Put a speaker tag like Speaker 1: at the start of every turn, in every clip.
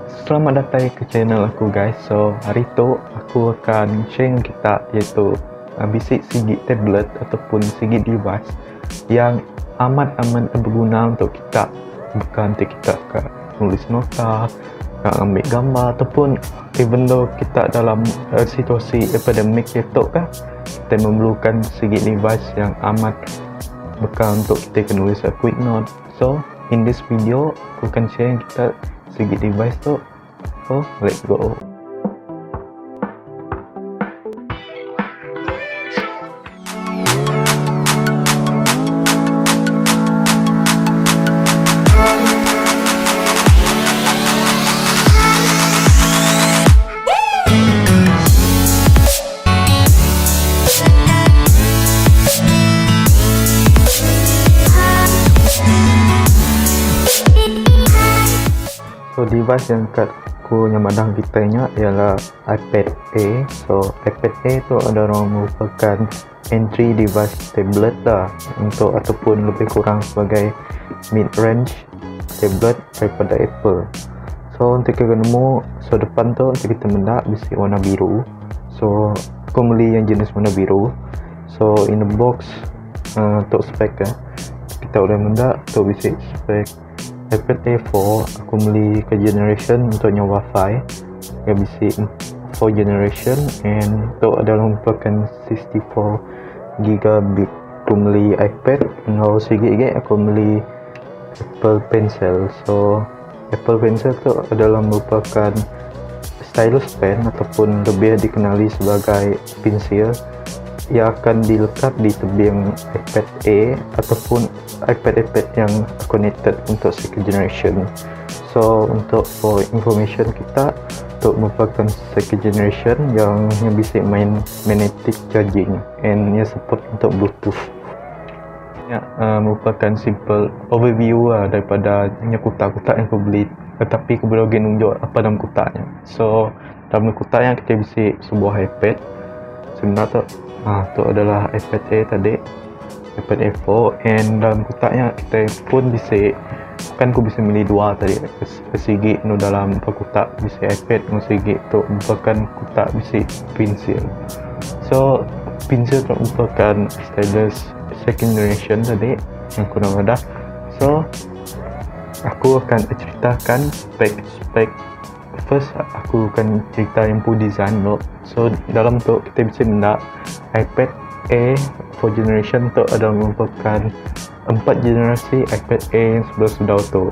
Speaker 1: Selamat datang ke channel aku guys. So hari tu aku akan share dengan kita iaitu basic segi tablet ataupun segi device yang amat berguna untuk kita, bukan untuk kita nulis nota, ambil gambar ataupun even though kita dalam situasi epidemik itu kan, kita memerlukan segi device yang amat bekal untuk kita nulis quick note. So in this video aku akan share kita segi device tu. So let's go. So device yang kat aku yang madang kitanya ialah iPad A. So iPad A tu adalah merupakan entry device tablet lah untuk ataupun lebih kurang sebagai mid range tablet daripada Apple. So untuk kita nemu, so depan tu untuk kita mendak bisi warna biru. So aku beli yang jenis warna biru. So in the box untuk spek kita udah mendak untuk bisi spek iPad A4. aku beli ke generation untuk Wi-Fi yang bisi 4 generation and itu adalah merupakan 64 GB. Aku beli iPad dengan sikit aku beli Apple Pencil. So Apple Pencil tu adalah merupakan stylus pen ataupun lebih dikenali sebagai pensil yang akan dilekat di tebing iPad A ataupun iPad yang connected untuk second generation. So untuk for information kita, untuk merupakan second generation yang bisa main magnetic charging and yang support untuk Bluetooth. Ya, merupakan simple overview daripada kotak-kotak yang aku beli, tetapi aku boleh tunjuk apa dalam kotaknya. So dalam kotaknya kita bisa sebuah iPad. Sebenarnya tu adalah iPad A tadi, iPad A4, and dalam kotaknya kita pun bisa, kan aku bisa milih dua tadi, segi nu dalam kotak bisa iPad, nu segi tu merupakan kotak bisa pensil. So pensil tu merupakan stylus second generation tadi yang aku nak ada. So aku akan ceritakan spek. First aku akan cerita yang pun design dulu. So dalam tu kita bisa mendak iPad A 4 generation tu adalah merupakan 4 generasi iPad A yang sudah tu.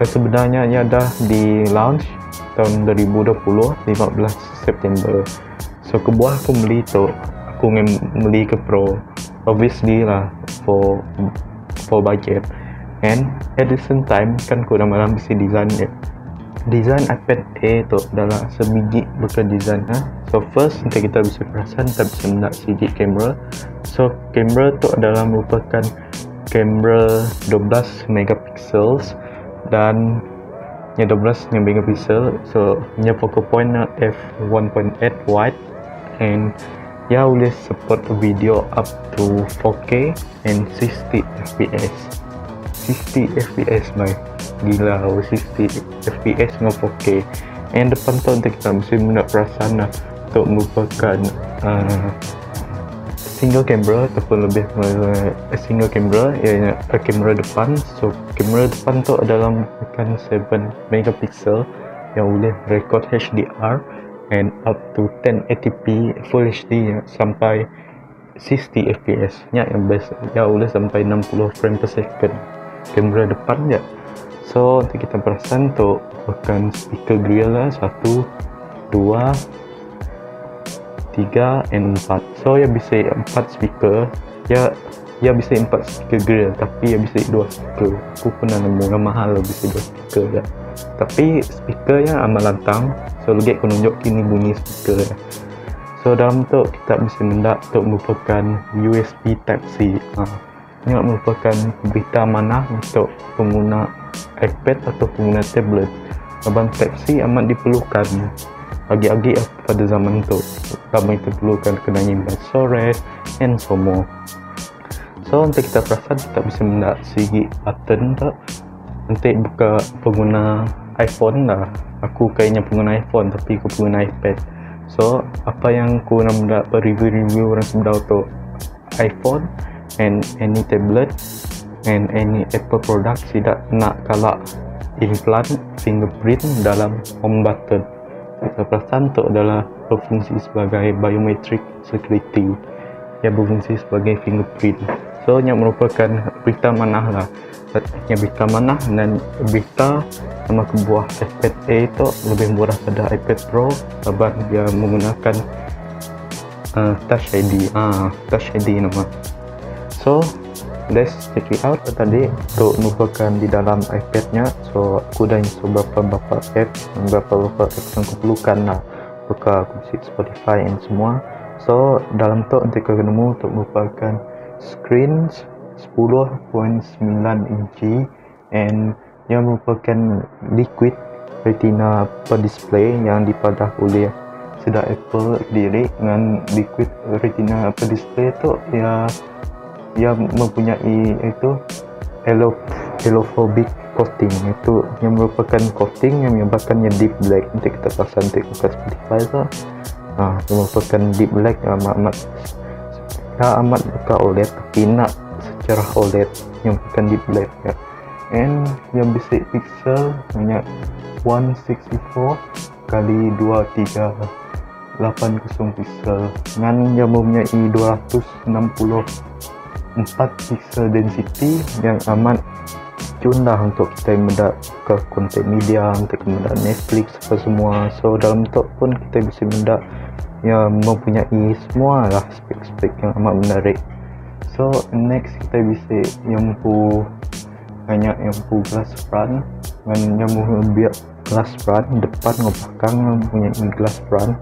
Speaker 1: Sebenarnya ia dah di launch tahun 2020 15 September. So kebuah aku beli tu, aku beli ke Pro, obviously lah for budget. And at the same time kan aku dah malam bisa design dia. Design iPad A tu adalah sebiji bukan design. So first untuk kita bisa perasan, kita bisa mendak segi kamera. So kamera tu adalah merupakan kamera 12 megapixels dan yang 12 megapixel. So punya focal point f1.8 wide and ya boleh support video up to 4K and 60 fps. 60 fps by gila, 60 fps dengan 4K. And depan tu untuk kita mesti mendak perasan untuk merupakan single camera ataupun lebih single camera, iaitu kamera depan. So kamera depan tu adalah merupakan 7 megapixel yang boleh record HDR and up to 1080p full HD sampai 60 fps nya yang best, ya boleh sampai 60 frame per second kamera depan je. So untuk kita perasan tu bukan speaker grill lah, 1, 2, 3 and 4. So ya bisa 4 speaker, ya bisa 4 speaker grill, tapi ya bisa 2 speaker. Aku pernah nemu yang mahal bisa 2 speaker je. Tapi speakernya amat lantang. So lagi aku tunjuk ini bunyi speaker ya. So dalam tu kita bisa mendak untuk merupakan USB Type C. Ini merupakan berita amanah untuk pengguna iPad atau pengguna tablet. Abang Type C amat diperlukan agi-agi pada zaman tu. Kami diperlukan kena nyimpan storage and so more. So untuk kita perasan, kita bisa mendak segi button tu untuk buka pengguna iPhone lah. Aku kayaknya pengguna iPhone tapi aku pengguna iPad. So apa yang aku nak mendak review orang sedar untuk iPhone and any tablet and any Apple product tidak nak kalah implant fingerprint dalam home button. Kita perasan tu adalah berfungsi sebagai biometric security yang berfungsi sebagai fingerprint. So yang merupakan berita manah lah, yang berita manah dan berita sama kebuah iPad Air itu lebih murah pada iPad Pro sebab dia menggunakan Touch ID. Touch ID nama. So let's check it out. Tadi untuk merupakan di dalam iPad-nya, so aku dah install beberapa apps yang aku perlukan lah, buka aku visit Spotify and semua. So dalam tu nanti kau ketemu untuk merupakan screen 10.9 inci and yang merupakan liquid retina per display yang dipadah oleh sedar Apple diri dengan liquid retina per display tu ya yang mempunyai itu halophobia coating, itu yang merupakan coating yang menyebabkannya deep black. Nanti kita pasang nanti buka Spotify tu yang merupakan deep black amat buka OLED tapi nak secara OLED yang bukan deep black ya. And yang basic pixel banyak 164 kali 2380 pixel dengan yang mempunyai 264 pixel density yang amat cun lah untuk kita mendak ke konten media, untuk mendak Netflix apa semua. So dalam tu pun kita bisa mendak yang mempunyai semua lah spek-spek yang amat menarik. So next kita bisa yang banyak yang glass front dengan yang biar glass front depan dan belakang yang mempunyai glass front.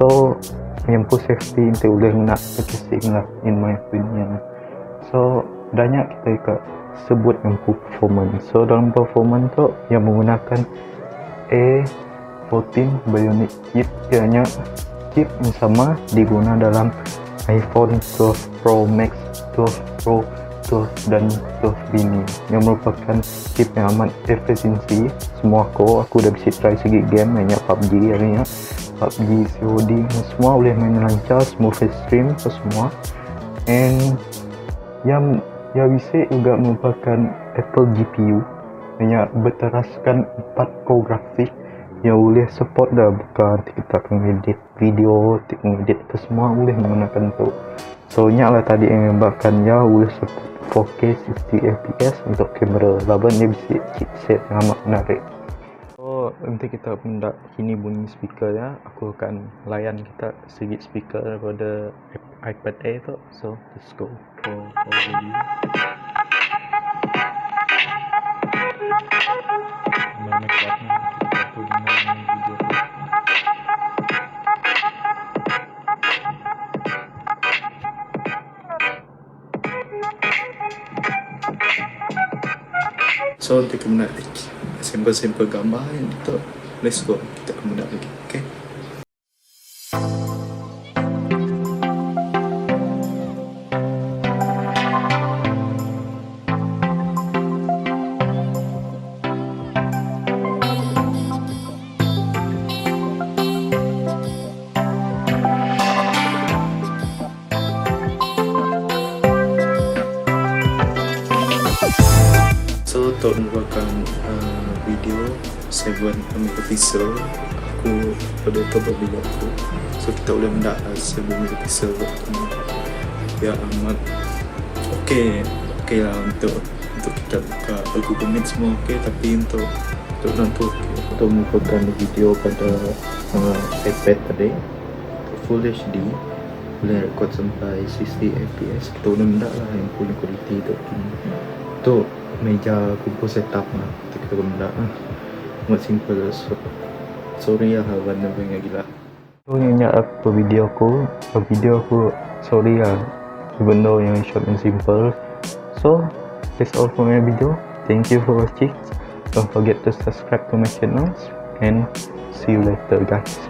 Speaker 1: So yang safety kita boleh nak casing lah in my opinion. So banyak kita sebut yang performance. So dalam performance tu yang menggunakan A14 Bionic chip, ianya chip yang sama diguna dalam iPhone 12 Pro Max, 12 Pro, 12 dan 12 mini yang merupakan chip yang amat efisiensi. Semua aku dah bisa try segi game banyak PUBG harinya, PUBG, COD semua boleh main lancar, smooth stream semua. And yang bisa juga merupakan Apple GPU yang berteraskan 4 core grafik yang boleh support dah, bukan kita akan edit video, edit apa semua boleh menggunakan tu. So nyaklah tadi yang menyebabkan dia boleh support 4K 60 fps untuk kamera, laban dia bisa chipset yang amat menarik. So nanti kita mendak ini bunyi speaker ya, aku akan layan kita segi speaker daripada iPad Air tu. So let's go for video. Mana kuatnya aku dengar video tu. So untuk kita sampel gambar yang itu, let's go, kita akan mendak lagi, okay? So untuk merupakan video 7 megapixel aku pada top video aku, so kita boleh mendak 7 megapixel ya amat okey lah untuk kita buka Google Meet semua okey, tapi untuk merupakan video pada iPad tadi full HD boleh record sampai 60 fps, kita boleh mendak lah yang punya quality tu. Untuk meja kumpul setup lah kita benda amat simple. Sorry lah warna banyak gila. So ini apa video aku sorry lah even though yang short and simple. So that's all for my video. Thank you for watching. Don't forget to subscribe to my channel and see you later guys.